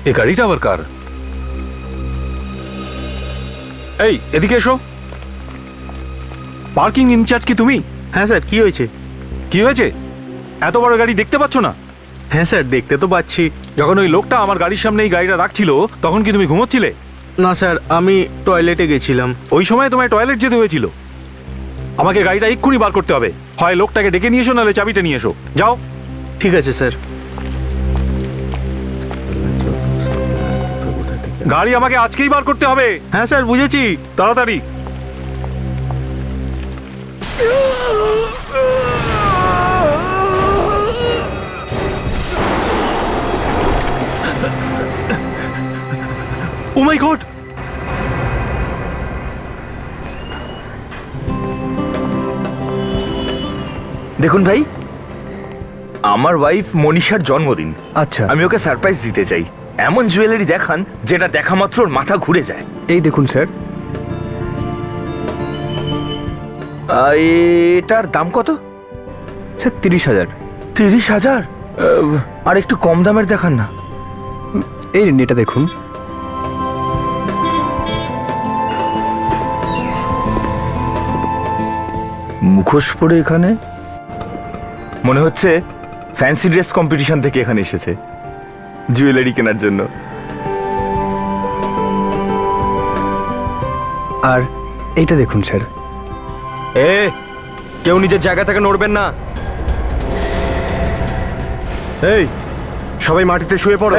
এই গাড়িটা আবার কার? এই এদিকে এসো। পার্কিং ইনচার্জ কি তুমি? হ্যাঁ স্যার, কি হয়েছে? কি হয়েছে? এত বড় গাড়ি দেখতে পাচ্ছ না? হ্যাঁ স্যার, দেখতে তো পাচ্ছি। যখন ওই লোকটা আমার গাড়ির সামনে এই গাড়িটা রাখছিল তখন কি তুমি ঘুমোচ্ছিলে? না স্যার, আমি টয়লেটে গেছিলাম। ওই সময় তোমায় টয়লেট যেতে হয়েছিল। আমাকে গাড়িটা এক্ষুনি বার করতে হবে। হয় লোকটাকে ডেকে নিয়ে এসো, নাহলে চাবিটা নিয়ে এসো। যাও। ঠিক আছে স্যার। গাড়ি আমাকে আজকেই বার করতে হবে। হ্যাঁ স্যার, বুঝেছি। তাড়াতাড়ি। ও মাই গড! দেখুন ভাই, আমার ওয়াইফ মনীষার জন্মদিন। আচ্ছা, আমি ওকে সারপ্রাইজ দিতে চাই। এমন জুয়েলারি দেখান যেটা দেখা মাত্র ওর মাথা ঘুরে যায়। এই দেখুন স্যার। এটার দাম কত? স্যার 30,000। 30,000? আর একটু কম দামের দেখান না। এই এটা দেখুন। মুখোশ পরে এখানে মনে হচ্ছে ফ্যান্সি ড্রেস কম্পিটিশন থেকে এখানে এসেছে জুয়েলারি কেনার জন্য। আর এইটা দেখুন স্যার। কেউ নিজের জায়গা থেকে নড়বেন না। এই সবাই মাটিতে শুয়ে পড়ো।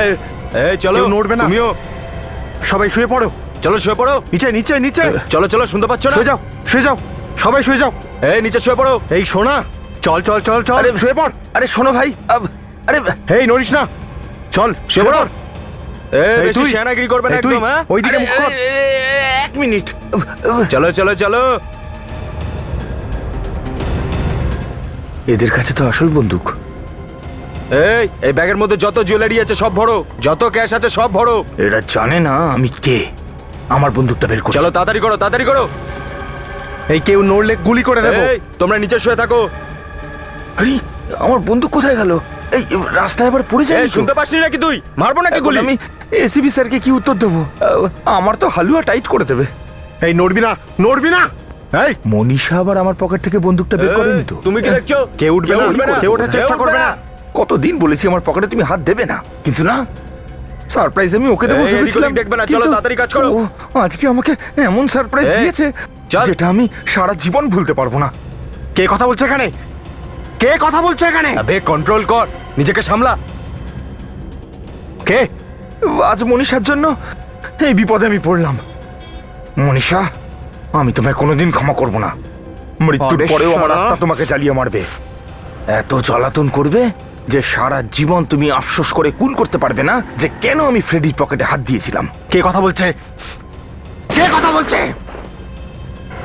চলো, কেউ নড়বে না। তুমিও সবাই শুয়ে পড়ো। চলো, শুয়ে পড়ো। নিচে নিচে নিচে। চলো চলো, শুনতে পাচ্ছ না? শুয়ে যাও, শুয়ে যাও, সবাই শুয়ে যাও। নিচে শুয়ে পড়ো। এই শোনা, চল চল চল চল, আরে শুয়ে পড়। আরে শোনো ভাই, আরে এই নড়িস না, চল শুয়ে পড়। বেশি তুই শেয়ানাগিরি করবে না এই তুই, একদম। হ্যাঁ, ওইদিকে মুখ কর। এক মিনিট। চলো চলো চলো। এদের কাছে তো আসল বন্দুক। এই ব্যাগের মধ্যে যত জুয়েলারি আছে সব ভরো, যত ক্যাশ আছে সব ভরো। এরা জানে না আমি কে। আমার বন্দুকটা বের করো। চলো তাড়াতাড়ি করো, তাড়াতাড়ি করো। এই কেউ নড়লে গুলি করে দেবো। তোমরা নিচে শুয়ে থাকো। আরে আমার বন্দুক কোথায় গেল? এই রাস্তায় আবার পড়ে যায়। শুনতে পাসনি নাকি তুই? মারবো নাকি গুলি? আমি এসিবি স্যারকে কি উত্তর দেবো? আমার তো হালুয়া টাইট করে দেবে। এই নড়বি না, নড়বি না। এই মনীষা আবার আমার পকেট থেকে বন্দুকটা বের করেনি তো? তুমি কি দেখছো? কেউ উঠবে না, কেউ ওঠার চেষ্টা করবে না। কতদিন বলেছি আমার পকেটে তুমি হাত দেবে না, কিন্তু না, সারপ্রাইজ আমি ওকে দেবো ভেবেছিলাম। দেখবে না, চলো তাড়াতাড়ি কাজ করো। আজকে আমাকে এমন সারপ্রাইজ দিয়েছে যেটা আমি সারা জীবন ভুলতে পারবো না। কে কথা বলছে এখানে? কে কথা বলছে এখানে? আবে কন্ট্রোল কর, নিজেকে সামলা। কে? আজ মনীষার জন্য এই বিপদে আমি পড়লাম। মনীষা, আমি তোমায় কোনোদিন ক্ষমা করব না। মৃত্যুর পরেও আমার আত্মা তোমাকে জ্বালিয়ে মারবে। এত জ্বালাতন করবে যে সারা জীবন তুমি আফসোস করে কুল করতে পারবে না যে কেন আমি ফ্রেডির পকেটে হাত দিয়েছিলাম। কে কথা বলছে? কে কথা বলছে?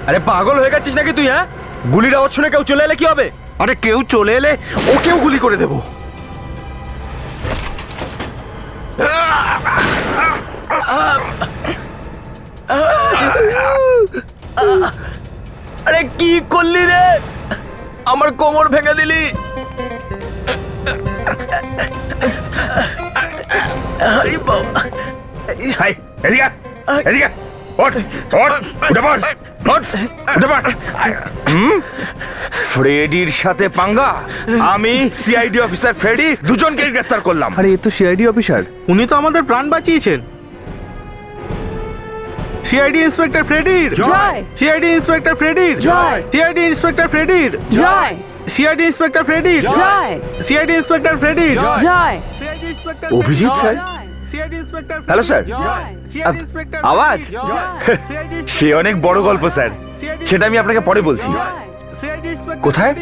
আরে পাগল হয়ে গেছিস নাকি তুই? হ্যাঁ, গুলির আওয়াজ শুনে কেউ চলে এলে কি হবে? আরে কেউ চলে এলে ওকেও গুলি করে দেবো। আরে কি করলি রে? আমার কোমর ভেঙে দিলি। ফ্রেডির সাথে পাঙ্গা? আমি সিআইডি অফিসার ফ্রেডি দুজনকে গ্রেফতার করলাম। আরে এ তো সিআইডি অফিসার, উনি তো আমাদের প্রাণ বাঁচিয়েছেন। সিআইডি ইন্সপেক্টর ফ্রেডির জয়। সিআইডি ইন্সপেক্টর ফ্রেডির জয়। সিআইডি ইন্সপেক্টর ফ্রেডির জয়। সিআইডি ইন্সপেক্টর ফ্রেডির জয়। সিআইডি ইন্সপেক্টর ফ্রেডির জয়। CID inspector Abhijit sir? CID inspector hello sir. CID inspector আওয়াজ? সে অনেক বড় গল্প স্যার, সেটা আমি আপনাকে পরে বলছি। কোথায়?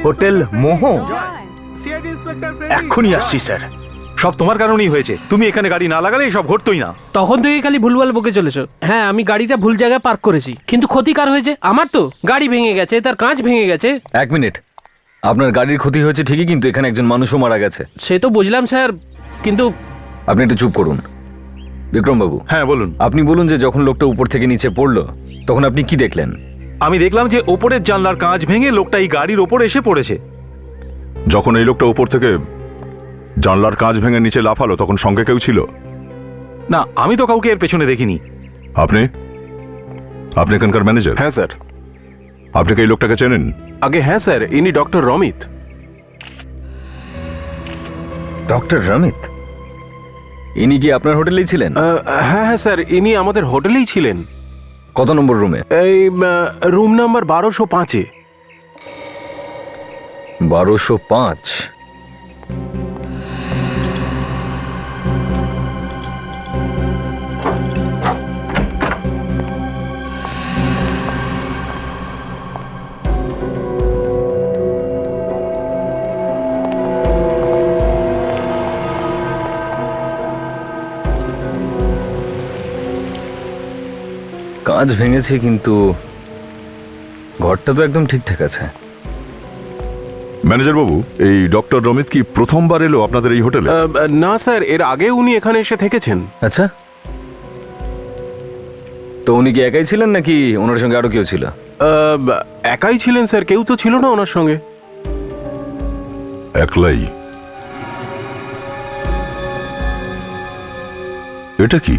হোটেল মোহ। এক্ষুনি আসছি স্যার। সব তোমার কারণেই হয়েছে। তুমি এখানে গাড়ি না লাগালে সব ঘটতোই না। তখন থেকে খালি ভুলভাল বকে চলেছো। হ্যাঁ, আমি গাড়িটা ভুল জায়গায় পার্ক করেছি, কিন্তু ক্ষতি কার হয়েছে? আমার তো। গাড়ি ভেঙে গেছে, তার কাঁচ ভেঙে গেছে। এক মিনিট, আপনার গাড়ির ক্ষতি হয়েছে ঠিকই, কিন্তু এখানে একজন মানুষও মারা গেছে। সে তো বুঝলাম স্যার, কিন্তু আপনি একটু চুপ করুন। বিক্রমবাবু, হ্যাঁ বলুন। আপনি বলুন যে যখন লোকটা উপর থেকে নিচে পড়লো তখন আপনি কি দেখলেন? আমি দেখলাম যে ওপরের জানলার কাঁচ ভেঙে লোকটা এই গাড়ির ওপর এসে পড়েছে। যখন এই লোকটা উপর থেকে জানলার কাঁচ ভেঙে নিচে লাফালো তখন সঙ্গে কেউ ছিল? না, আমি তো কাউকে এর পেছনে দেখিনি। আপনি আপনি এখানকার ম্যানেজার? হ্যাঁ স্যার। আপনি কি এই লোকটাকে চেনেন? আগে হ্যাঁ স্যার, ইনি ডক্টর রমিত। ডক্টর রমিত? ইনি কি আপনার হোটেলেই ছিলেন? হ্যাঁ হ্যাঁ স্যার, ইনি আমাদের হোটেলেই ছিলেন। কত নম্বর রুমে? এই রুম নাম্বার 1205-এ। 1205? কাঁচ ভেঙেছে কিন্তু ঘরটা তো একদম ঠিকঠাক আছে। ম্যানেজার বাবু, এই ডক্টর রমিত কি প্রথমবার এলো আপনাদের এই হোটেলে? না স্যার, এর আগে উনি এখানে এসে থেকেছেন। আচ্ছা, তো উনি কি একাই ছিলেন নাকি ওনার সঙ্গে আরো কেউ ছিল? একাই ছিলেন স্যার, কেউ তো ছিল না ওনার সঙ্গে। একলাই? এটা কি?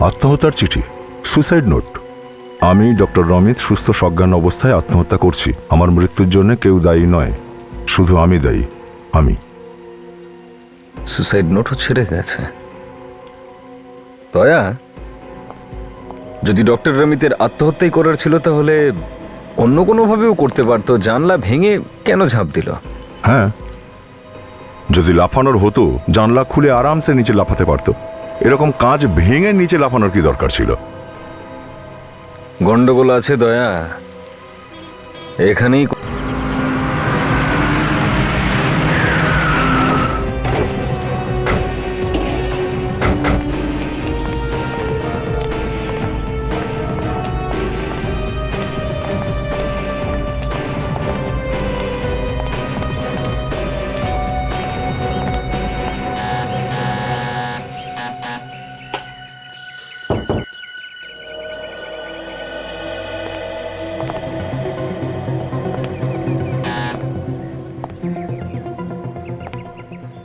আত্মহত্যার চিঠি, সুসাইড নোট। আমি ডক্টর রমিত সুস্থ সজ্ঞান অবস্থায় আত্মহত্যা করছি। আমার মৃত্যুর জন্য কেউ দায়ী নয়, শুধু আমি দায়ী। আমি। সুসাইড নোটও ছেড়ে গেছে। দয়া, যদি ডক্টর রমিতের আত্মহত্যাই করার ছিল তাহলে অন্য কোনোভাবেও করতে পারতো। জানলা ভেঙে কেন ঝাঁপ দিল? হ্যাঁ, যদি লাফানোর হতো জানলা খুলে আরামসে নিচে লাফাতে পারতো। এরকম কাঁচ ভেঙে নিচে লাফানোর কি দরকার ছিল? গন্ডগোল আছে দয়া, এখানেই।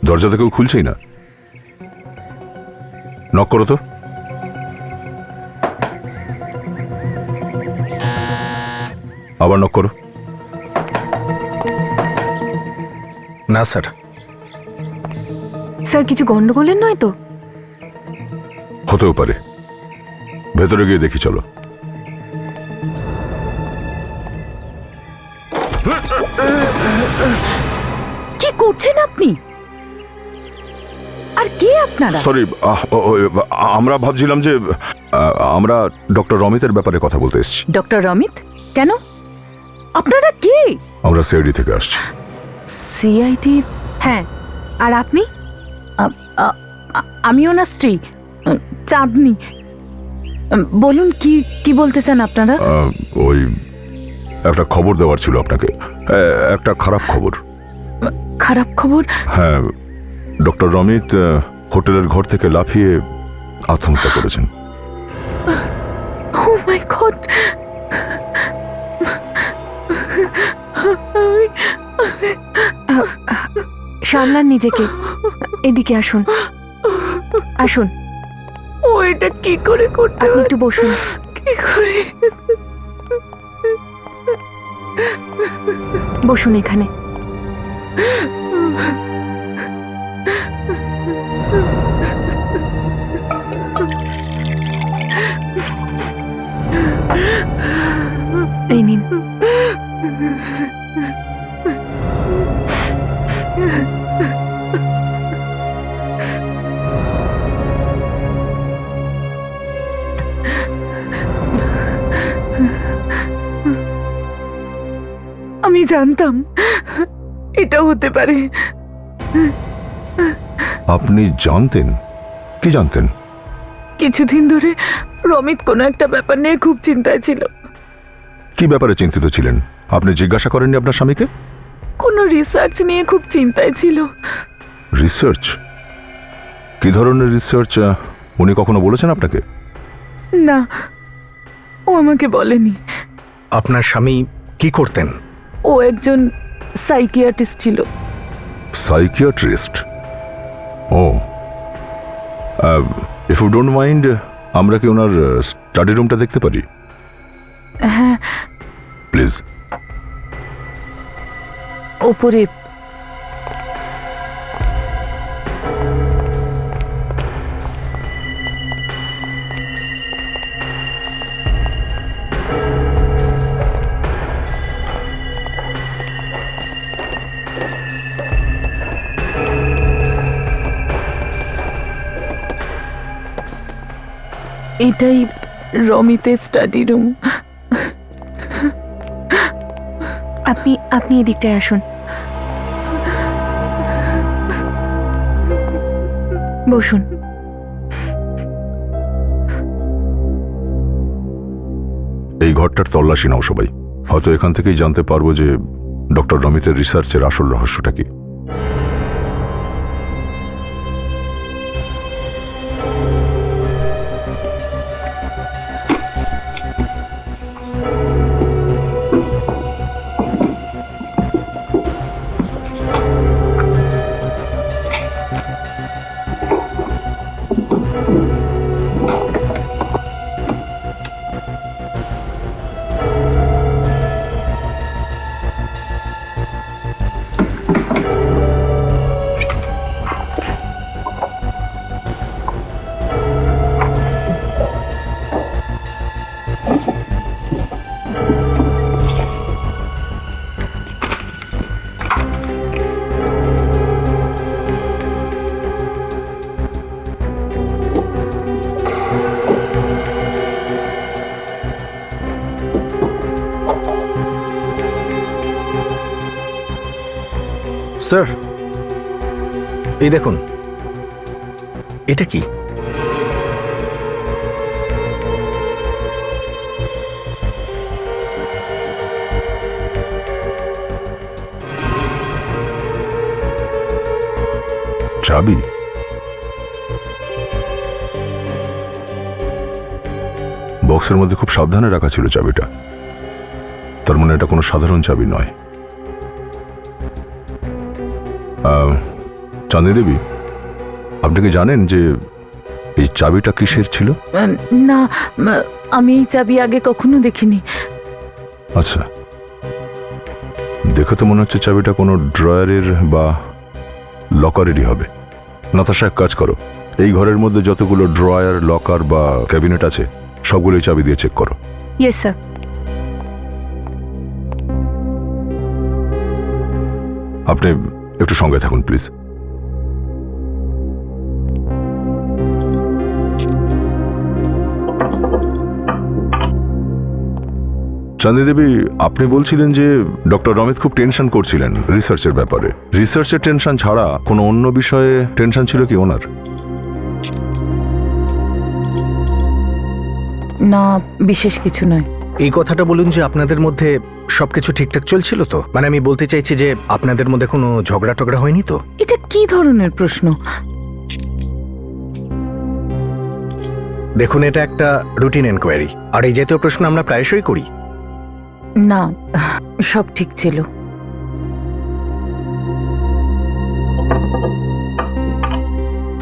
দরজা তো কেউ খুলছেই না। নক করো তো। আবার নক করো। না স্যার। স্যার, কিছু গন্ডগোলের নয় তো? হতেও পারে, ভেতরে গিয়ে দেখি চলো। কি করছেন আপনি? আর কে আপনারা? সরি, আমরা ভাবছিলাম যে আমরা ডক্টর রমিতের ব্যাপারে কথা বলতে এসেছি। ডক্টর রমিত? কেন? আপনারা কে? আমরা সিআইডি থেকে আসছি। সিআইডি? হ্যাঁ। আর আপনি? আমি ওনার স্ত্রী, চাঁদনি। বলুন, কি কি বলতে চান আপনারা? ওই একটা খবর দেওয়ার ছিল আপনাকে, একটা খারাপ খবর। খারাপ খবর? হ্যাঁ, ডক্টর রমিত হোটেলের ঘর থেকে লাফিয়ে আত্মহত্যা করেছেন। ও মাই গড! সামলান নিজেকে। এদিকে আসুন, আসুন। ও এটা কি করে করতে? আপনি একটু বসুন। কি করে? বসুন এখানে। এই নিন। আমি জানতাম এটা হতে পারে। আপনি জানতেন? কি জানতেন? কিছুদিন ধরে রমিত কোনো একটা ব্যাপার নিয়ে খুব চিন্তায় ছিল। কি ব্যাপারে চিন্তিত ছিলেন? আপনি জিজ্ঞাসা করেননি আপনার স্বামীকে? কোনো রিসার্চ নিয়ে খুব চিন্তায় ছিল। রিসার্চ? কি ধরনের রিসার্চ উনি কখনো বলেছেন আপনাকে? না, ও আমাকে বলেনি। আপনার স্বামী কি করতেন? ও একজন সাইকিয়াট্রিস্ট ছিল। সাইকিয়াট্রিস্ট? ও, ইফ ইউ ডোন্ট মাইন্ড, আমরা কি ওনার স্টাডি রুমটা দেখতে পারি? হ্যাঁ, প্লিজ। ওপরে। এটাই রমিতের স্টাডি রুম। আপনি আপনি এদিকটায় আসুন, বসুন। এই ঘরটার তল্লাশি নাও সবাই। হয়তো এখান থেকেই জানতে পারবো যে ডক্টর রমিতের রিসার্চের আসল রহস্যটা কি। স্যার, এই দেখুন, এটা কি? চাবি? বক্সের মধ্যে খুব সাবধানে রাখা ছিল চাবিটা। তার মানে এটা কোনো সাধারণ চাবি নয়। চাঁদনী দেবী, আপনি কি জানেন যে এই চাবিটা কিসের ছিল? না, আমি এই চাবি আগে কখনো দেখিনি। আচ্ছা, দেখে তো মনে হচ্ছে চাবিটা কোনো ড্রয়ারের বা লকারেরই হবে। নাতাশা, এক কাজ করো, এই ঘরের মধ্যে যতগুলো ড্রয়ার, লকার বা ক্যাবিনেট আছে সবগুলোই চাবি দিয়ে চেক করো। Yes sir. আপনি একটু সঙ্গে থাকুন প্লিজ। চাঁদনী দেবী, আপনি বলছিলেন যে ডক্টর রমিত খুব টেনশন করছিলেন রিসার্চের ব্যাপারে। রিসার্চের টেনশন ছাড়া কোনো অন্য বিষয়ে টেনশন ছিল কি ওনার? না, বিশেষ কিছু নয়। এই কথাটা বলুন যে আপনাদের মধ্যে সবকিছু ঠিকঠাক চলছিল তো? মানে আমি বলতে চাইছি যে আপনাদের মধ্যে কোনো ঝগড়া টগড়া হয়নি তো? এটা কি ধরনের প্রশ্ন? দেখুন, এটা একটা রুটিন এনকোয়ারি, আর এই জাতীয় প্রশ্ন আমরা প্রায়শই করি। না, সব ঠিক ছিল।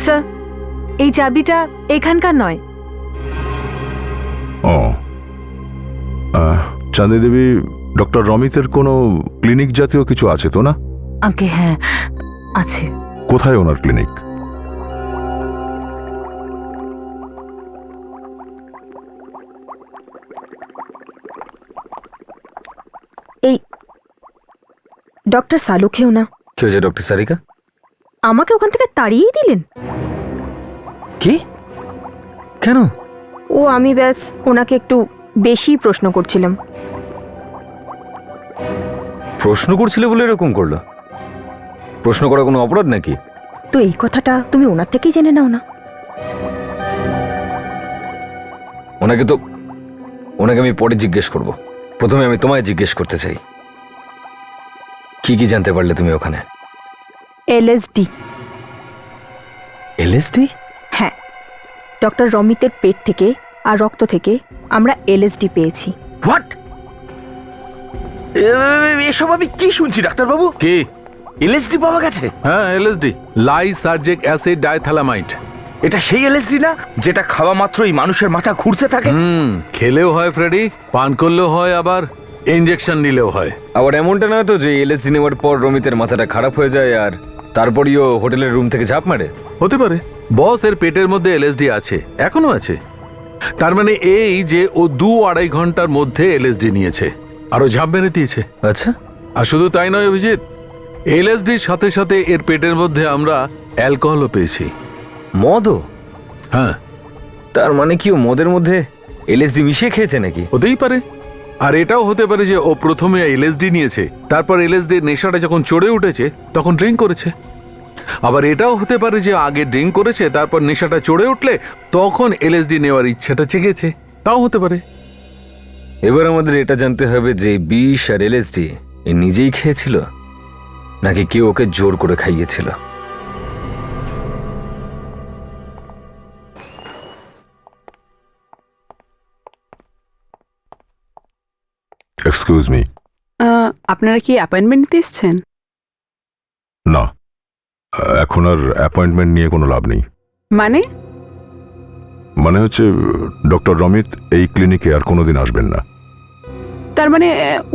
স্যার, এই চাবিটা এখানকার নয়। ও, চাঁদনী দেবী, ডক্টর রমিতের কোনো ক্লিনিক জাতীয় কিছু আছে তো না? আগে হ্যাঁ, আছে। কোথায় ওনার ক্লিনিক? এই ডক্টর সালুখেও না। কি হয়েছে ডক্টর সারিকা? আমাকে ওখান থেকে তাড়িয়েই দিলেন। কি? কেন? ও, আমি ব্যাস ওনাকে একটু বেশি প্রশ্ন করছিলাম। প্রশ্ন করছিলে বলে এরকম করলো? প্রশ্ন করা কোনো অপরাধ নাকি? তো এই কথাটা তুমি ওনার থেকেই জেনে নাও না। ওনাকে আমি পরে জিজ্ঞেস করব। প্রথমে আমি তোমায় জিজ্ঞেস করতে চাই, কি কি জানতে পারলে তুমি ওখানে? LSD। এলএসডি? হ্যাঁ, ডক্টর রমিতের পেট থেকে আর রক্ত থেকে আমরা এলএসডি পেয়েছি। হোয়াট? এসব আমি কি শুনছি ডাক্তারবাবু? কি? এলএসডি পাওয়া গেছে? হ্যাঁ, এলএসডি, লাইসার্জিক অ্যাসিড ডাইথ্যালামাইড। এটা সেই এলএসডি না যেটা খাওয়া মাত্রই মানুষের মাথা ঘুরতে থাকে? খেলেও হয় ফ্রেডি, পান করলেও হয়, আবার ইনজেকশন নিলেও হয়। আবার এমনটা নয় তো যে এলএসডি নেওয়ার পর রমিতের মাথাটা খারাপ হয়ে যায় আর তারপরই ও হোটেলের রুম থেকে ঝাঁপ মারে? হতে পারে। বস এর পেটের মধ্যে এলএসডি আছে, এখনো আছে। তার মানে এই যে ও 2-2.5 ঘন্টার মধ্যে এলএসডি নিয়েছে, আরো ঝাঁপ মেরে দিয়েছে। আচ্ছা, আর শুধু তাই নয় অভিজিৎ, এলএসডির সাথে সাথে এর পেটের মধ্যে আমরা অ্যালকোহলও পেয়েছি। মদও? হ্যাঁ। তার মানে কি ও মদের মধ্যে এলএসডি মিশিয়ে খেয়েছে নাকি? হতেই পারে। আর এটাও হতে পারে যে ও প্রথমে এলএসডি নিয়েছে, তারপর এলএসডির নেশাটা যখন চড়ে উঠেছে তখন ড্রিঙ্ক করেছে। আবার এটাও হতে পারে যে আগে ড্রিঙ্ক করেছে, তারপর নেশাটা চড়ে উঠলে তখন এলএসডি নেওয়ার ইচ্ছাটা জেগেছে, তাও হতে পারে। এবার আমাদের এটা জানতে হবে যে বিষ আর এলএসডি এ নিজেই খেয়েছিল নাকি কেউ ওকে জোর করে খাইয়েছিল। Excuse me. আপনারা কি অ্যাপয়েন্টমেন্ট নিতে এসছেন? না, এখন আর অ্যাপয়েন্টমেন্ট নিয়ে কোনো লাভ নেই। মানে? মানে হচ্ছে ডক্টর রমিত এই ক্লিনিকে আর কোনোদিন আসবেন না। তার মানে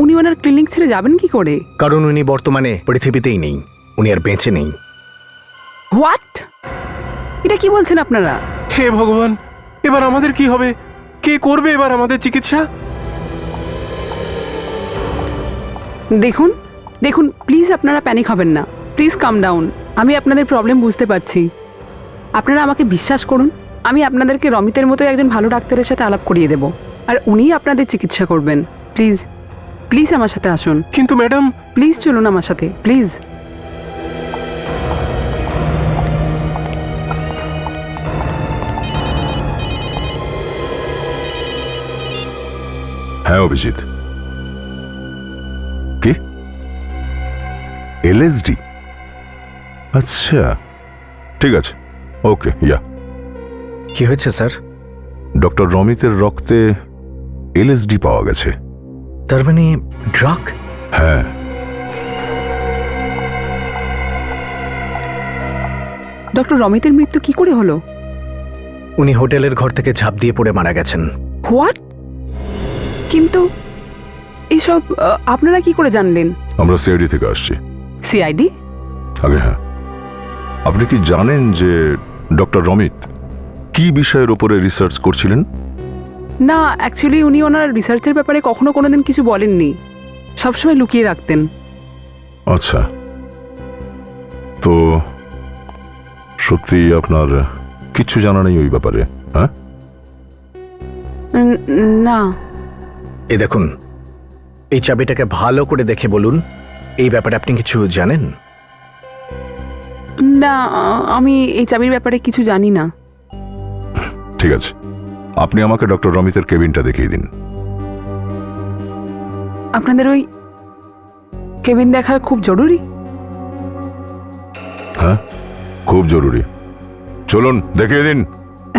উনি ওনার ক্লিনিক ছেড়ে যাবেন কি করে? কারণ উনি বর্তমানে পৃথিবীতেই নেই, উনি আর বেঁচে নেই। হোয়াট? এটা কি বলছেন আপনারা? হে ভগবান, এবার আমাদের কি হবে? কে করবে এবার আমাদের চিকিৎসা? দেখুন দেখুন, প্লিজ আপনারা প্যানিক হবেন না, প্লিজ কাম ডাউন। আমি আপনাদের প্রবলেম বুঝতে পারছি, আপনারা আমাকে বিশ্বাস করুন। আমি আপনাদেরকে রমিতের মতো একজন ভালো ডাক্তারের সাথে আলাপ করিয়ে দেব, আর উনিই আপনাদের চিকিৎসা করবেন। প্লিজ প্লিজ আমার সাথে আসুন। কিন্তু ম্যাডাম, প্লিজ চলুন আমার সাথে, প্লিজ। হ্যাঁ অভিজিৎ। কি? এলএসডি? আচ্ছা, ঠিক আছে, ওকে, ইয়া। কি হয়েছে স্যার? ডক্টর রমিতের রক্তে এলএসডি পাওয়া গেছে। তার মানে ড্রাগ? হ্যাঁ। ডক্টর রমিতের মৃত্যু কি করে হলো? উনি হোটেলের ঘর থেকে ঝাঁপ দিয়ে পড়ে মারা গেছেন। হোয়াট? কিন্তু এইসব আপনারা কি করে জানলেন? আমরা সিআইডি থেকে আসছি। সিআইডি? আগে হ্যাঁ, আপনি কি জানেন যে ডক্টর রমিত কি বিষয়ের উপরে রিসার্চ করছিলেন? না, অ্যাকচুয়ালি উনি ওনার রিসার্চের ব্যাপারে কখনো কোনোদিন কিছু বলেননি, সবসময় লুকিয়ে রাখতেন। আচ্ছা, তো সত্যি আপনার কিচ্ছু জানা নেই ওই ব্যাপারে? হ্যাঁ, না। এই দেখুন, এই চাবিটাকে ভালো করে দেখে বলুন, এই ব্যাপারে আপনি কিছু জানেন? না, আমি এই চাবির ব্যাপারে কিছু জানি না। ঠিক আছে, আপনি আমাকে ডক্টর রমিতের কেবিনটা দেখিয়ে দিন। আপনাদের ওই কেবিন দেখা খুব জরুরি? হ্যাঁ, খুব জরুরি। চলুন দেখিয়ে দিন।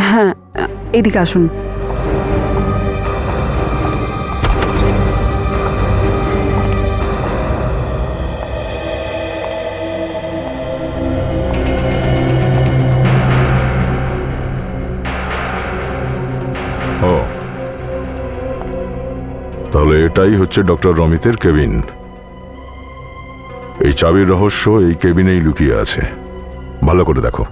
হ্যাঁ, এদিকে আসুন। ও, তাহলে এটাই হচ্ছে ডক্টর রমিতের কেবিন। এই চাবির রহস্য এই কেবিনেই লুকিয়ে আছে, ভালো করে দেখো।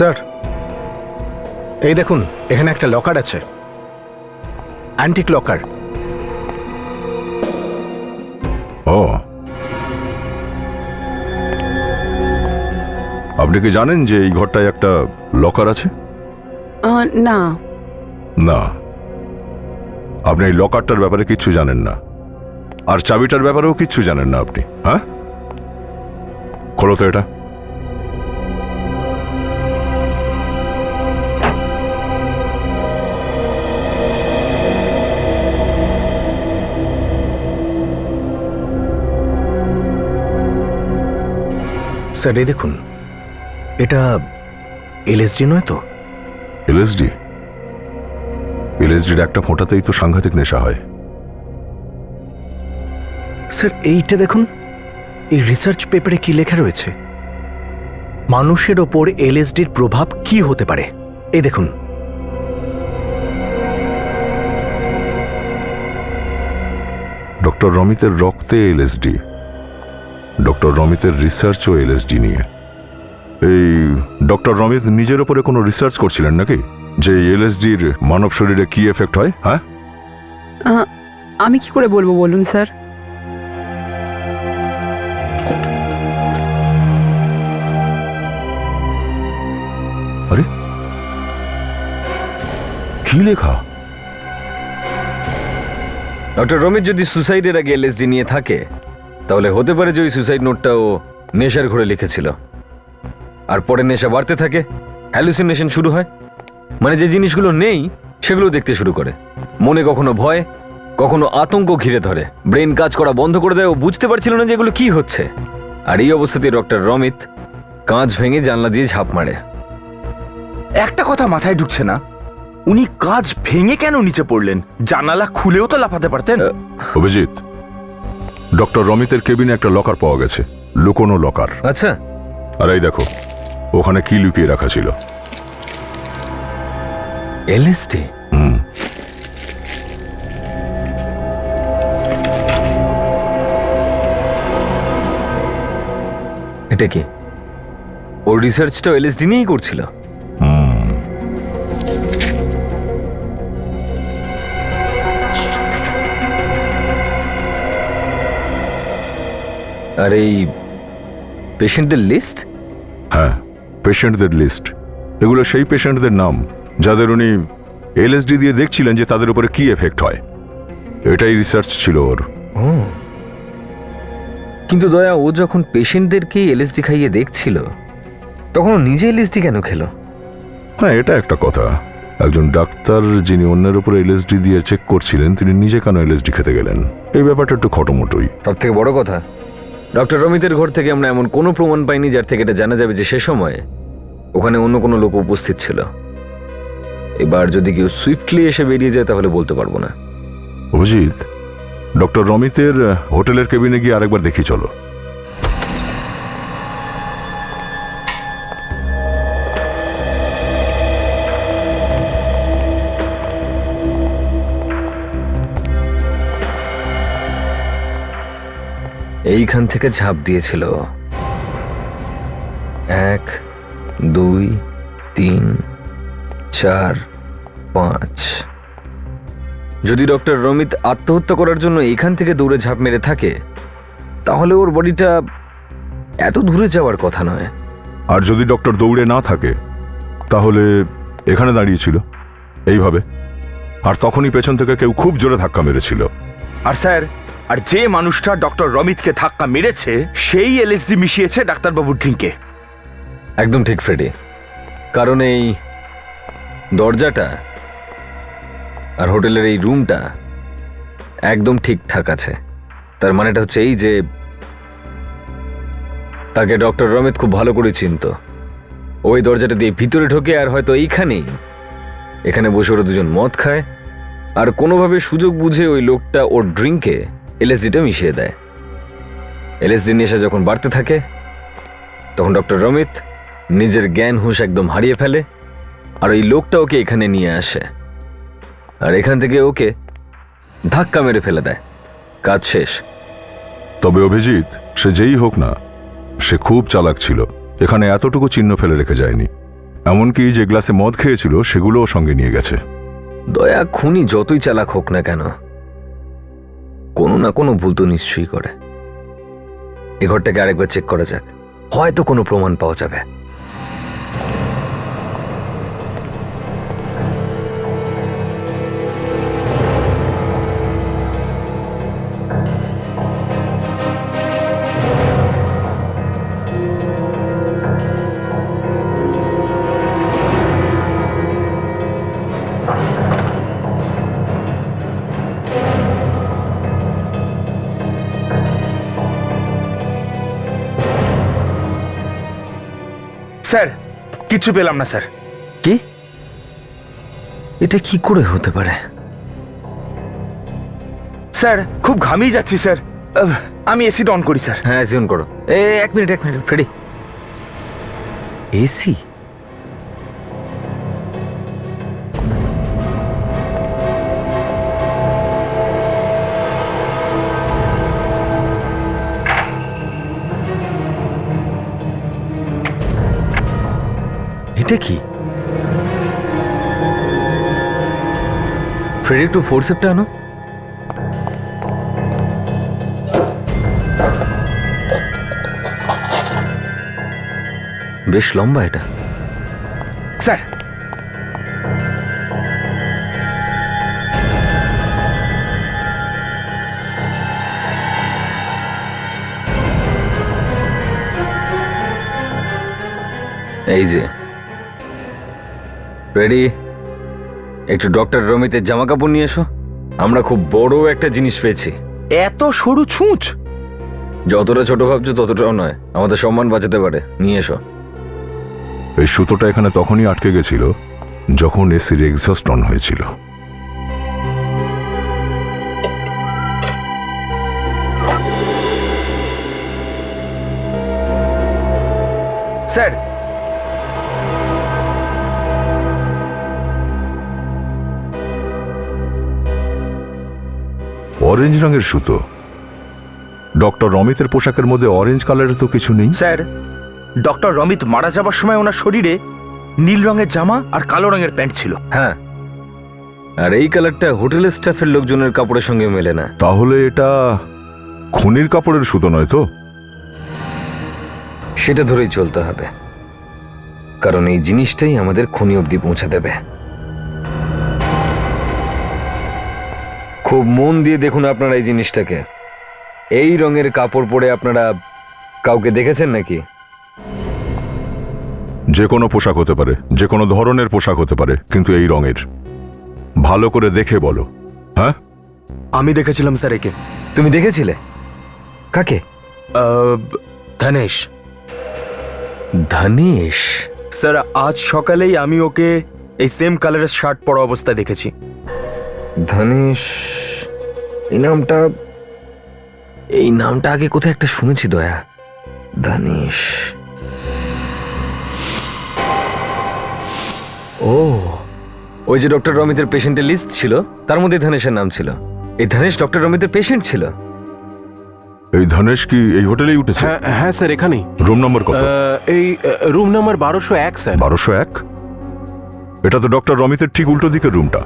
স্যার, এই দেখুন এখানে একটা লকার আছে, অ্যান্টিক লকার। ও, আপনি কি জানেন যে এই ঘরটায় একটা লকার আছে? না। না, আপনি এই লকারটার ব্যাপারে কিচ্ছু জানেন না, আর চাবিটার ব্যাপারেও কিচ্ছু জানেন না আপনি। হ্যাঁ, খোলো তো এটা। স্যার এই দেখুন, এটা এলএসডি নয় তো? এলএসডি? এলএসডির একটা ফোঁটাতেই তো সাংঘাতিক নেশা হয়। স্যার এইটা দেখুন, এই রিসার্চ পেপারে কি লেখা রয়েছে, মানুষের ওপর এলএসডির প্রভাব কি হতে পারে। এই দেখুন, ডক্টর রমিতের রক্তে এলএসডি, ডক্টর রমিতের রিসার্চও এলএসডি নিয়ে। এই ডক্টর রমিত নিজের ওপরে কোনো রিসার্চ করছিলেন নাকি, যে এলএসডির মানব শরীরে কি এফেক্ট হয়? হ্যাঁ, আমি কি করে বলবো বলুন স্যার? আরে কি লেখা? ডক্টর রমিত যদি সুসাইডের আগে এলএসডি নিয়ে থাকে, তাহলে হতে পারে যে ওই সুসাইড নোটটা ও নেশার ঘরে লিখেছিল, আর পরে নেশা বাড়তে থাকে, হ্যালুসিনেশন শুরু হয়, মানে যে জিনিসগুলো নেই সেগুলো দেখতে শুরু করে, মনে কখনো ভয়, কখনো আতঙ্ক ঘিরে ধরে, ব্রেন কাজ করা বন্ধ করে দেয়, ও বুঝতে পারছিল না যে এগুলো কি হচ্ছে। আর এই অবস্থাতে ডক্টর রমিত কাঁচ ভেঙে জানলা দিয়ে ঝাঁপ মারে। একটা কথা মাথায় ঢুকছে না, উনি কাঁচ ভেঙে কেন নিচে পড়লেন? জানালা খুলেও তো লাফাতে পারতেন। অভিজিৎ, ডক্টর রমিতের কেবিনে একটা লকার পাওয়া গেছে, লুকোনো লকার। আচ্ছা, আর এই দেখো, ওখানে কি লুকিয়ে রাখা ছিল। এলএসডি? হুম, এটা কি ওর রিসার্চটাও এলএসডি নিয়েই করছিল? হুম। আর এই পেশেন্টদের লিস্ট? হ্যাঁ, পেশেন্টদের লিস্ট। এগুলো সেই পেশেন্টদের নাম যাদের উনি এলএসডি দিয়ে দেখছিলেন যে তাদের উপরে কি এফেক্ট হয়। এটাই রিসার্চ ছিল ওর। ও, কিন্তু দয়া, ও যখন পেশেন্টদেরকেই এলএসডি খাইয়ে দেখছিল, তখন ও নিজে এলএসডি কেন খেলো? হ্যাঁ, এটা একটা কথা। একজন ডাক্তার যিনি অন্যের উপরে এলএসডি দিয়ে চেক করছিলেন, তিনি নিজে কেন এলএসডি খেতে গেলেন? এই ব্যাপারটা একটু খটোমটোই। সব থেকে বড় কথা, ডক্টর রমিতের ঘর থেকে আমরা এমন কোনো প্রমাণ পাইনি যার থেকে এটা জানা যাবে যে সে সময় ওখানে অন্য কোনো লোক উপস্থিত ছিল। এবার যদি কেউ সুইফটলি এসে বেরিয়ে যায় তাহলে বলতে পারবো না। অভিজিৎ, ডক্টর রমিতের হোটেলের কেবিনে গিয়ে আরেকবার দেখি চলো। এইখান থেকে ঝাঁপ দিয়েছিল 1, 2, 3, 4, 5। যদি ডক্টর রমিত আত্মহত্যা করার জন্য এইখান থেকে দৌড়ে ঝাঁপ মেরে থাকে, তাহলে ওর বডিটা এত দূরে যাওয়ার কথা নয়। আর যদি ডক্টর দৌড়ে না থাকে, তাহলে এখানে দাঁড়িয়েছিল এইভাবে, আর তখনই পেছন থেকে কেউ খুব জোরে ধাক্কা মেরেছিল। আর স্যার, আর যে মানুষটা ডক্টর রমিতকে ধাক্কা মেরেছে সেই এলএসডি মিশিয়েছে ডাক্তারবাবুর ড্রিঙ্কে। একদম ঠিক ফ্রেডি, কারণ এই দরজাটা আর হোটেলের এই রুমটা একদম ঠিকঠাক আছে। তার মানেটা হচ্ছে এই যে তাকে ডক্টর রমিত খুব ভালো করে চিনত। ওই দরজাটা দিয়ে ভিতরে ঢোকে আর হয়তো এখানে বসে ওরা দুজন মদ খায়, আর কোনোভাবে সুযোগ বুঝে ওই লোকটা ওর ড্রিঙ্কে এলএসডিটা মিশিয়ে দেয়। এলএসডি নেশা যখন বাড়তে থাকে, তখন ডক্টর রমিত নিজের জ্ঞান হুঁশ একদম হারিয়ে ফেলে, আর ওই লোকটা ওকে এখানে নিয়ে আসে, আর এখান থেকে ওকে ধাক্কা মেরে ফেলে দেয়। কাজ শেষ। তবে অভিজিৎ, সে যেই হোক না, সে খুব চালাক ছিল। এখানে এতটুকু চিহ্ন ফেলে রেখে যায়নি। এমনকি যে গ্লাসে মদ খেয়েছিল সেগুলোও সঙ্গে নিয়ে গেছে। দয়া খুনি যতই চালাক হোক না কেন, কোনো না কোনো ভুল তো নিশ্চয়ই করে। এ ঘরটাকে আরেকবার চেক করা যাক, হয়তো কোনো প্রমাণ পাওয়া যাবে। স্যার কিছু পেলাম না স্যার। কি? এটা কি করে হতে পারে? স্যার খুব ঘামিয়ে যাচ্ছি স্যার, আমি এসিটা অন করি স্যার। হ্যাঁ, এসি অন করো। এক মিনিট ফ্রেডি, এসি? এটা কি? ফ্রেডি, একটু ফোরসেপটা আনো। বেশ লম্বা এটা। স্যার এই যে রেডি, একটু ডক্টর রমিতের জামা কাপড় নিয়ে এসো। আমরা খুব বড় একটা জিনিস পেয়েছি। এত সরু ছুঁচ? যতটা ছোট ভাবছো ততটাও নয়, আমাদের সম্মান বাঁচাতে পারে। নিয়ে এসো। এই সুতোটা এখানে তখনই আটকে গেছিল যখন এসির এক্সস্ট অন হয়েছিল। স্যার অরেঞ্জ রঙের সুতো। ডক্টর রমিতের পোশাকের মধ্যে অরেঞ্জ কালারের তো কিছু নেই। স্যার, ডক্টর রমিত মারা যাবার সময় ওনার শরীরে নীল রঙের জামা আর কালো রঙের প্যান্ট ছিল। হ্যাঁ, আর এই কালারটা হোটেলের স্টাফের লোকজনের কাপড়ের সঙ্গে মেলে না। তাহলে এটা খুনির কাপড়ের সুতো নয় তো? সেটা ধরেই চলতে হবে, কারণ এই জিনিসটাই আমাদের খুনি অবধি পৌঁছে দেবে। খুব মন দিয়ে দেখুন আপনারা এই জিনিসটাকে। এই রঙের কাপড় পরে আপনারা কাউকে দেখেছেন নাকি? যে কোনো পোশাক হতে পারে, যে কোনো ধরনের পোশাক হতে পারে, কিন্তু এই রঙের। ভালো করে দেখে বলো। হ্যাঁ, আমি দেখেছিলাম স্যার একে। তুমি দেখেছিলে? কাকে? ধনেশ। ধনেশ? স্যার আজ সকালেই আমি ওকে এই সেম কালারের শার্ট পরা অবস্থায় দেখেছি। ধনেশ? এই নামটা আগে কোথায় একটা শুনেছি দয়া। ধনেশ। ও, ওই যে ডক্টর রমিতের পেশেন্টের লিস্ট ছিল তার মধ্যে ধনেশের নাম ছিল। এই ধনেশ ডক্টর রমিতের পেশেন্ট ছিল। এই ধনেশ কি এই হোটেলেই উঠেছে? হ্যাঁ স্যার, এখানেই। রুম নম্বর কত? এই রুম নাম্বার 1201 স্যার। 1201? এটা তো ডক্টর রমিতের ঠিক উল্টো দিকের রুমটা।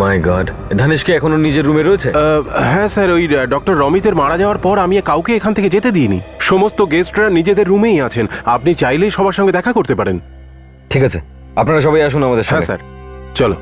মাই গড, ধনেশ কি এখনো নিজের রুমে রয়েছে? হ্যাঁ স্যার, ওই ডক্টর রমিতের মারা যাওয়ার পর আমি কাউকে এখান থেকে যেতে দিইনি। সমস্ত গেস্টরা নিজেদের রুমেই আছেন, আপনি চাইলেই সবার সঙ্গে দেখা করতে পারেন। ঠিক আছে, আপনারা সবাই আসুন আমাদের হ্যাঁ সাথে। স্যার, চলো।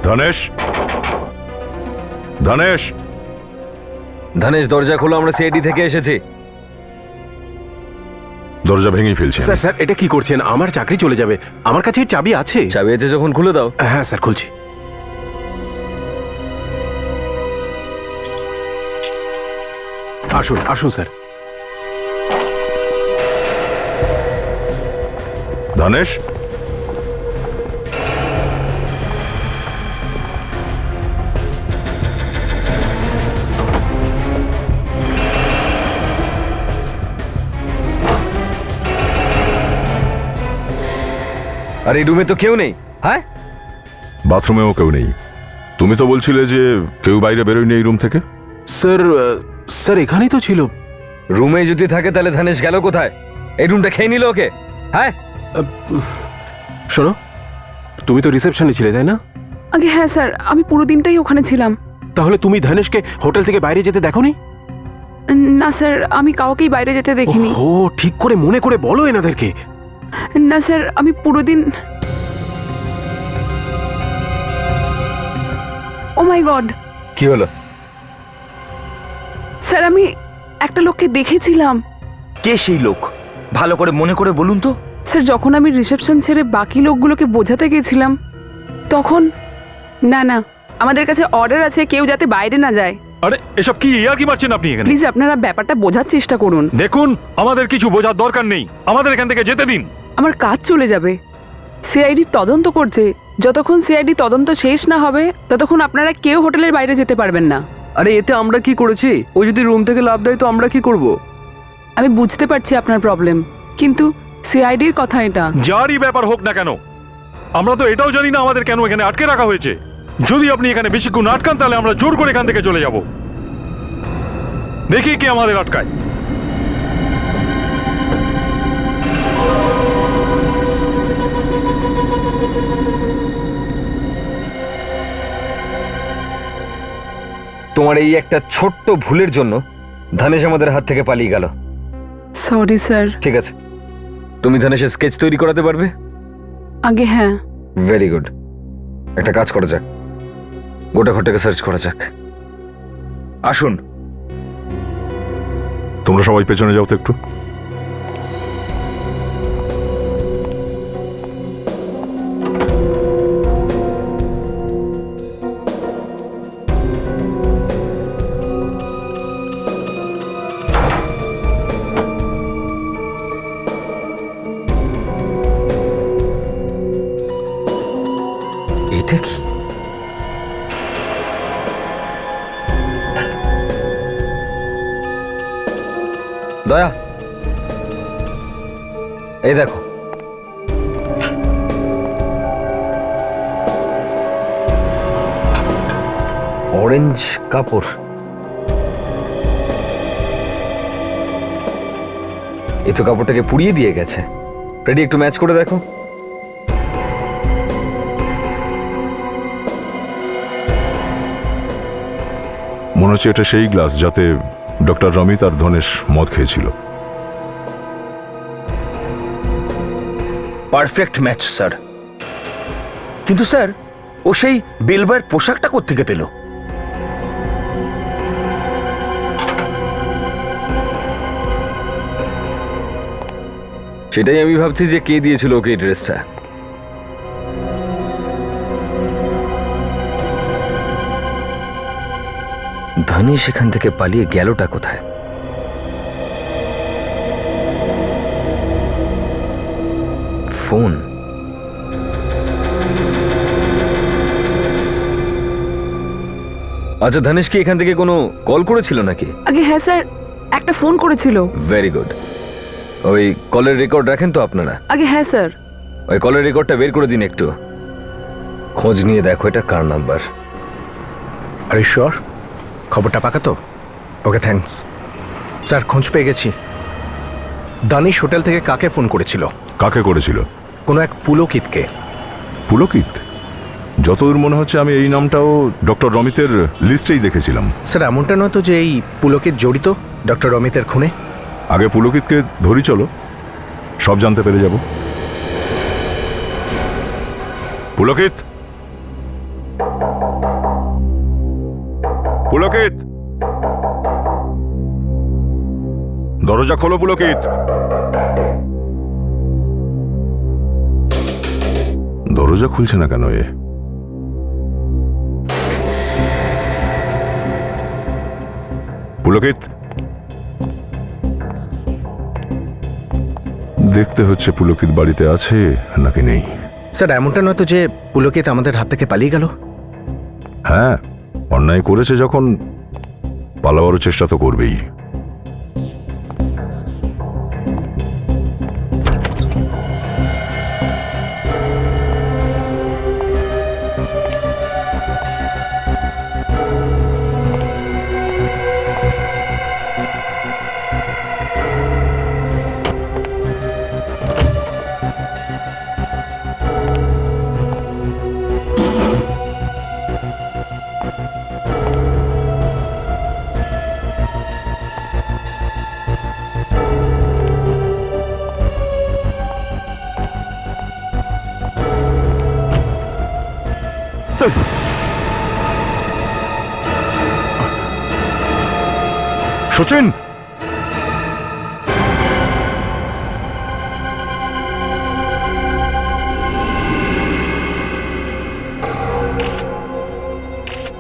ধনেশ, ধনেশ, ধনেশ দরজা খোলো, আমরা সিআইডি থেকে এসেছি। দরজা ভেঙে ফেলছে। স্যার স্যার, এটা কি করছেন? আমার চাকরি চলে যাবে। আমার কাছে চাবি আছে। চাবি আছে যখন খুলে দাও। হ্যাঁ স্যার, খুলছি। আসুন আসুন স্যার। ধনেশ, আর এই রুমে তো কেউ নেই। হ্যাঁ, বাথরুমেও কেউ নেই। তুমি তো বলছিলে যে কেউ বাইরে বেরোয়নি এই রুম থেকে। স্যার স্যার এখানেই তো ছিল। রুমে যদি থাকে তাহলে ধানেশ গেল কোথায়? এই রুমটা খেয়ে নিল ওকে? হ্যাঁ, শোনো, তুমি তো রিসেপশনে ছিলে তাই না? আগে হ্যাঁ স্যার, আমি পুরো দিনটাই ওখানে ছিলাম। তাহলে তুমি ধানেশকে হোটেল থেকে বাইরে যেতে দেখোনি? না স্যার, আমি কাউকেই বাইরে যেতে দেখিনি। ও ঠিক করে মনে করে বলো এনাদেরকে। না স্যার, আমি পুরো দিন। ও মাই গড, কি হলো? স্যার আমি একটা লোককে দেখেছিলাম। কে সেই লোক? ভালো করে মনে করে বলুন তো। স্যার যখন আমি রিসেপশন ছেড়ে বাকি লোকগুলোকে বোঝাতে গেছিলাম তখন। না না, আমাদের কাছে অর্ডার আছে কেউ যাতে বাইরে না যায়। আরে এসব কি ইয়ার কি মারছেন আপনি এখানে? প্লিজ আপনারা ব্যাপারটা বোঝার চেষ্টা করুন। দেখুন, আমাদের কিছু বোঝার দরকার নেই, আমাদের এখান থেকে যেতে দিন। আমার কাজ চলে যাবে। সিআইডি তদন্ত করছে, যতক্ষণ সিআইডি তদন্ত শেষ না হবে ততক্ষণ আপনারা কেউ হোটেলের বাইরে যেতে পারবেন না। আরে এতে আমরা কি করেছি? ও যদি রুম থেকে লাভ দেয় তো আমরা কি করব? আমি বুঝতে পারছি আপনার প্রবলেম, কিন্তু সিআইডির কথা এটা। যারই ব্যাপার হোক না কেন, আমরা তো এটাও জানি না আমাদের কেন এখানে আটকে রাখা হয়েছে। যদি আপনি এখানে বেশিক্ষণ আটকান তাহলে আমরা জোর করে এখান থেকে চলে যাব। দেখি কে আমাদের আটকায়। তোমার এই একটা ছোট্ট ভুলের জন্য ধানেশ আমাদের হাত থেকে পালিয়ে গেল। Sorry sir. ঠিক আছে, তুমি ধানেশের স্কেচ তৈরি করাতে পারবে? আগে হ্যাঁ। Very good. একটা কাজ করা যাক, গোটা ঘরটাকে সার্চ করা যাক। আসুন। তোমরা সবাই পেছনে যাও তো একটু। এটা কি? দয়া, এই দেখো। অরেঞ্জ কাপড়। এ তো কাপড়টাকে পুড়িয়ে দিয়ে গেছে। রেডি, একটু ম্যাচ করে দেখো। মনে হচ্ছে এটা সেই গ্লাস যাতে ডক্টর রমিত আর ধনেশ মদ খেয়েছিল। Perfect match sir. কিন্তু স্যার, ও সেই বেলবয়ের পোশাকটা কোত্থেকে পেল? সেটাই আমি ভাবছি যে কে দিয়েছিল ওকে এই ড্রেসটা। ধানি সেখান থেকে পালিয়ে গেলটা কোথায়? ফোন। আচ্ছা, ধানেশ কি এখান থেকে কোনো কল করেছিল নাকি? আগে হ্যাঁ স্যার, একটা ফোন করেছিল। Very good. ওই কলের রেকর্ড রাখেন তো আপনারা? আগে হ্যাঁ স্যার। ওই কলের রেকর্ডটা বের করে দিন একটু। খোঁজ নিয়ে দেখো এটা কার নাম্বার। আরে শিওর? খবরটা পাকা তো? Okay thanks sir. খোঁজ পেয়ে গেছি। দানিশ হোটেল থেকে কাকে ফোন করেছিল? কাকে করেছিল? কোনো এক পুলকিতকে। পুলকিত? যতদূর মনে হচ্ছে আমি এই নামটাও ডক্টর রমিতের লিস্টেই দেখেছিলাম। স্যার এমনটা নয় তো যে এই পুলকিত জড়িত ডক্টর রমিতের খুনে? আগে পুলকিতকে ধরি, চলো সব জানতে পেরে যাব। পুলকিত, পুলকিত, দরজা খোলো পুলকিত। দরজা খুলছে না কেন এ? পুলকিত, দেখতে হচ্ছে পুলকিত বাড়িতে আছে নাকি নেই। স্যার এমনটা নয় তো যে পুলকিত আমাদের হাত থেকে পালিয়ে গেল? হ্যাঁ, অন্যায় করেছে যখন পালাবারও চেষ্টা তো করবেই। সচিন,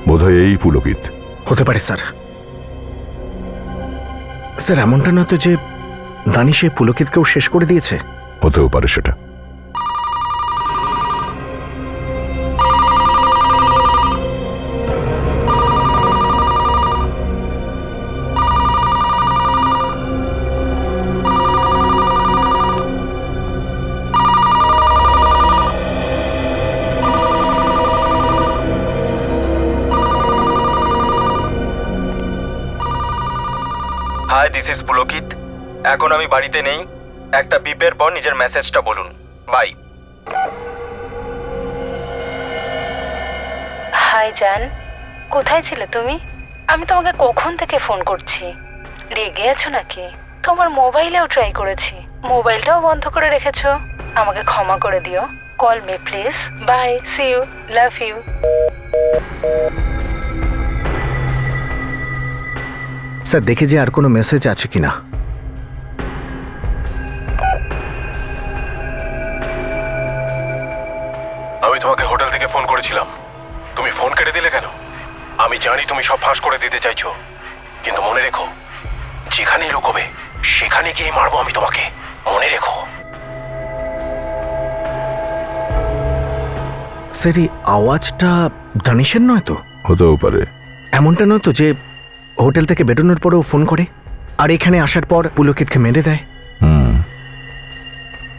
বোধহয় এই পুলকিত। হতে পারে স্যার। স্যার এমনটা নয় তো যে দানিশে পুলকিতকেও শেষ করে দিয়েছে? হতেও পারে সেটা। হাই, দিস ইজ পুলকিত। এখন আমি বাড়িতে নেই। একটা বিপের পর নিজের মেসেজটা বলুন। বাই। হাই জান, কোথায় ছিলে তুমি? আমি তোমাকে কখন থেকে ফোন করছি। রেগে আছো নাকি? তোমার মোবাইলেও ট্রাই করেছি, মোবাইলটাও বন্ধ করে রেখেছো। আমাকে ক্ষমা করে দিও। Call me please. Bye, see you, love you. Sir দেখে যে আর কোনো মেসেজ আছে কিনা। আমি তোমাকে হোটেল থেকে ফোন করেছিলাম, তুমি ফোন কেটে দিলে কেন? আমি জানি তুমি সব ফাঁস করে দিতে চাইছো, কিন্তু মনে রেখো, যেখানেই লুকোবে সেখানে গিয়ে মারবো আমি তোমাকে, মনে রেখো। স্যার এই আওয়াজটা দানিশের নয় তো? হতেও পারে। এমনটা নয় তো যে হোটেল থেকে বেরোনোর পরেও ফোন করে আর এখানে আসার পর পুলকিতকে মেরে দেয়?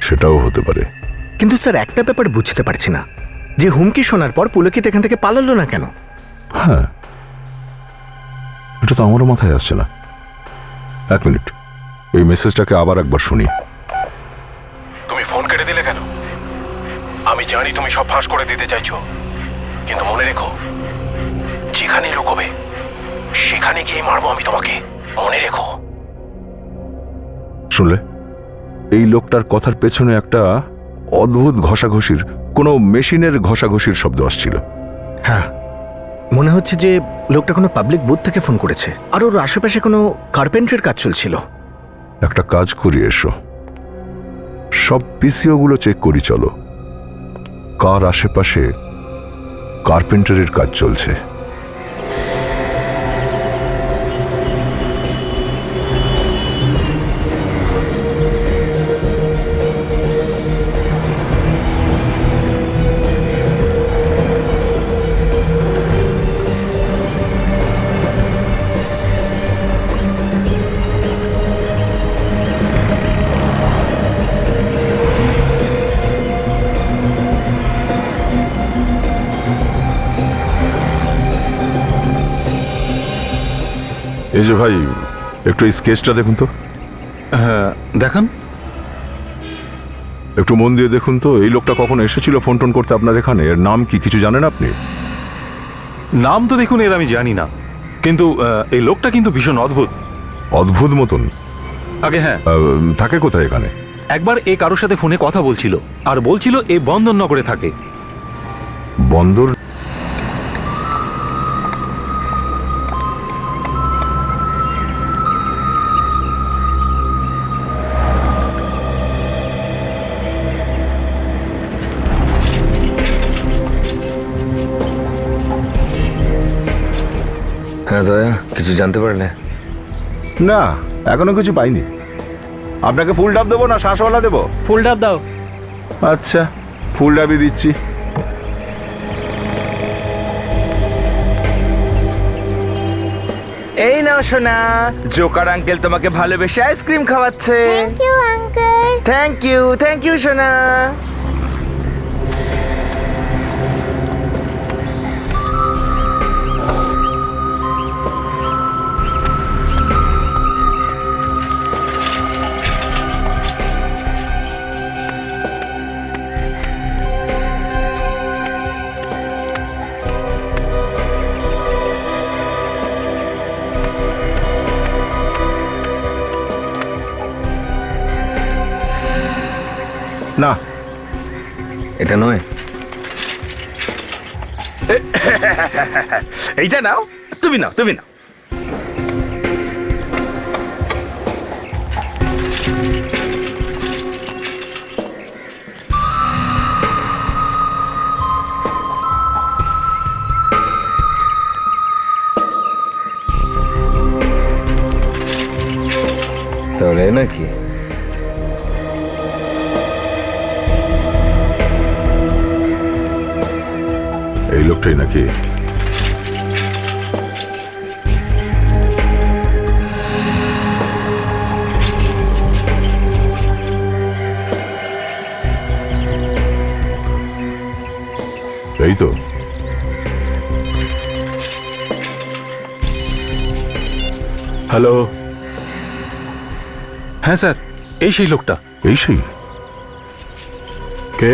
সেটাও হতে পারে। কিন্তু স্যার একটা ব্যাপার বুঝতে পারছি না, যে হুমকি শোনার পর পুলকিত এখান থেকে পালালো না কেন? হ্যাঁ, এটা তো আমারও মাথায় আসছে না। এক মিনিট, এই মেসেজটাকে আবার একবার শুনি। তুমি ফোন কেটে দিলে কেন? আমি জানি তুমি সব ফাঁস করে দিতে চাইছো, কিন্তু মনে রেখো, যেখানেই লুকোবে সেখানে গিয়ে মারবো আমি তোমাকে, মনে রেখো। শুনলে, এই লোকটার কথার পেছনে একটা অদ্ভুত ঘষাঘষির, কোনো মেশিনের ঘষাঘষির শব্দ আসছিল। হ্যাঁ, মনে হচ্ছে যে লোকটা কোনো পাবলিক বুথ থেকে ফোন করেছে, আর ওর আশেপাশে কোনো কার্পেন্ট্রির কাজ চলছিল। একটা কাজ করি, এসো সব পিসিওগুলো চেক করি, চলো। কার আশেপাশে কার্পেন্টারের কাজ চলছে? এই যে ভাই, একটু এই স্কেচটা দেখুন তো। হ্যাঁ দেখান। একটু মন দিয়ে দেখুন তো, এই লোকটা কখন এসেছিল ফোন টোন করতে আপনার এখানে? এর নাম কি কিছু জানেন আপনি? নাম তো দেখুন এর আমি জানি না, কিন্তু এই লোকটা কিন্তু ভীষণ অদ্ভুত। অদ্ভুত মতন? আগে হ্যাঁ, থাকে কোথায় এখানে? একবার এ কারোর সাথে ফোনে কথা বলছিল, আর বলছিল এই বন্দরনগরে থাকে। বন্দর? হ্যাঁ দয়া, কিছু জানতে পারলে? না, এখনো কিছু পাইনি। আপনাকে ফুল ডাব দেবো না শ্বাসওয়ালা দেবো? ফুল ডাব দাও। আচ্ছা, ফুল ডাবই দিচ্ছি। এই নাও সোনা, জোকার আঙ্কেল তোমাকে ভালোবেসে আইসক্রিম খাওয়াচ্ছে। থ্যাংক ইউ, থ্যাংক ইউ সোনা। না, এটা নয়। এইটা নাও, তুমি নাও, তুমি নাও। নাকি? এই লোকটাই নাকি? এই তো। হ্যালো। হ্যাঁ স্যার, এই সেই লোকটা। এই সেই? কে?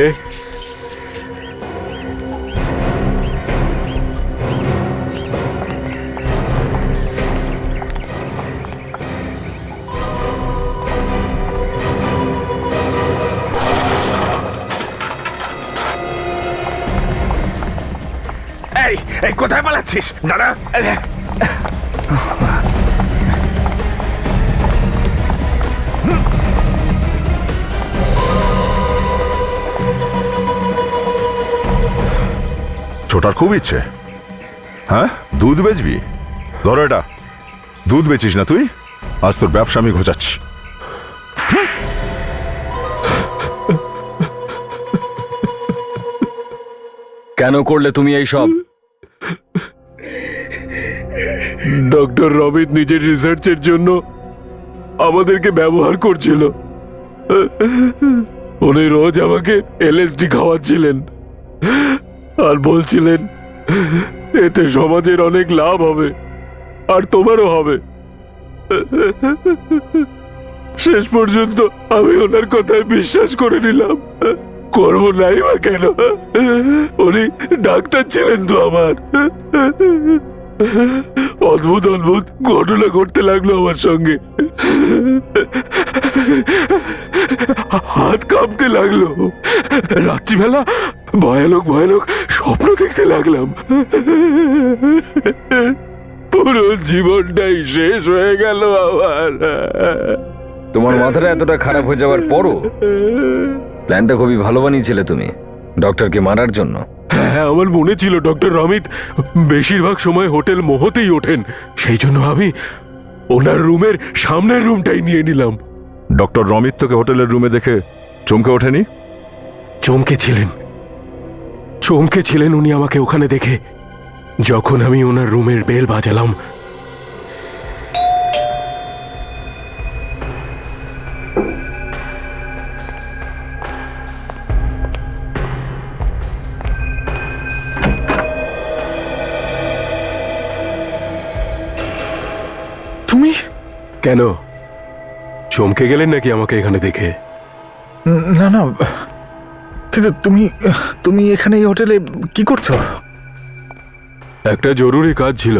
এই এই কোথায় পালাচ্ছিস? দাঁড়া। ছোটার খুব ইচ্ছে, হ্যাঁ? দুধ বেচবি? ধরো এটা। দুধ বেচিস না তুই? আজ তোর ব্যবসা আমি ঘোচাচ্ছি। কেন করলে তুমি এই সব? ডক্টর রমিত নিজের রিসার্চের জন্য আমাদেরকে ব্যবহার করছিল। উনি রোজ আমাকে এলএসডি খাওয়াচ্ছিলেন আর বলছিলেন এতে সমাজের অনেক লাভ হবে আর তোমারও হবে। শেষ পর্যন্ত আমি ওনার কথায় বিশ্বাস করে নিলাম। করবো নাই বা কেন? উনি ডাক্তার ছিলেন তো আমার। অদ্ভুত অদ্ভুত ঘটনা ঘটতে লাগলো আমার সঙ্গে। হাত কাঁপতে লাগলো। রাত্রিবেলা ভয়ানক ভয়ানক স্বপ্ন দেখতে লাগলাম। পুরো জীবনটাই শেষ হয়ে গেল আমার। তোমার মাথাটা এতটা খারাপ হয়ে যাওয়ার পরও প্ল্যানটা খুবই ভালো বানিয়েছিলে তুমি, ডক্টরকে মারার জন্য। হ্যাঁ, আমার মনে ছিল ডক্টর রমিত বেশিরভাগ সময় হোটেল মোহতেই ওঠেন, সেই জন্য আমি ওনার রুমের সামনের রুমটাই নিয়ে নিলাম। ডক্টর রমিত তোকে হোটেলের রুমে দেখে চমকে ওঠেনি? চমকে ছিলেন উনি আমাকে ওখানে দেখে, যখন আমি ওনার রুমের বেল বাজালাম। তুমি? কেন, চমকে গেলেন নাকি আমাকে এখানে দেখে? না না, কিন্তু তুমি এখানে এই হোটেলে কি করছো? একটা জরুরি কাজ ছিল,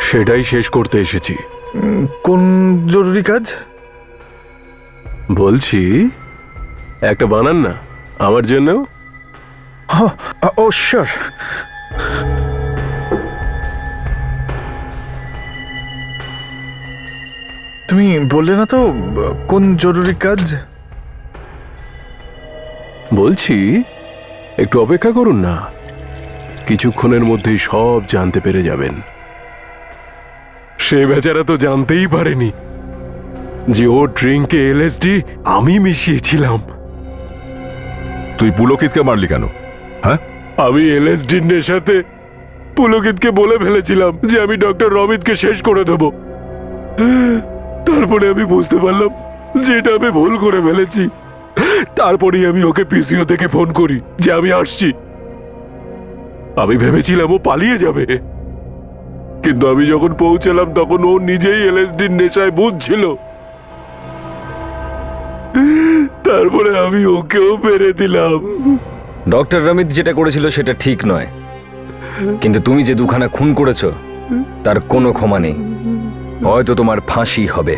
সেটাই শেষ করতে এসেছি। কোন জরুরি কাজ? বলছি, একটা বানান না আমার জন্য। ও শিওর। তুমি বললে না তো কোন জরুরি কাজ? বলছি, একটু অপেক্ষা করুন না, কিছুক্ষণের মধ্যেই সব জানতে পেরে যাবেন। সে বেচারা তো জানতেই পারেনি যে ও ড্রিঙ্কে এলএসডি আমি মিশিয়েছিলাম। তুই পুলকিতকে মারলি কেন? হ্যাঁ, আমি এলএসডির নেশাতে পুলকিতকে বলে ফেলেছিলাম যে আমি ডক্টর রমিতকে শেষ করে দেব। তারপরে আমি বুঝতে পারলাম যে এটা আমি ভুল করে ফেলেছি। তারপরেই আমি ওকে পিসিও থেকে ফোন করি যে আমি আসছি। আমি ভেবেছিলাম ও পালিয়ে যাবে, কিন্তু আমি যখন পৌঁছলাম তখন ও নিজেই এলএসডির নেশায় বুঝছিল। তারপরে আমি ওকেও মেরে দিলাম। ডক্টর রমিত যেটা করেছিল সেটা ঠিক নয়, কিন্তু তুমি যে দুখানা খুন করেছো তার কোনো ক্ষমা নেই। হয়তো তোমার ফাঁসি হবে।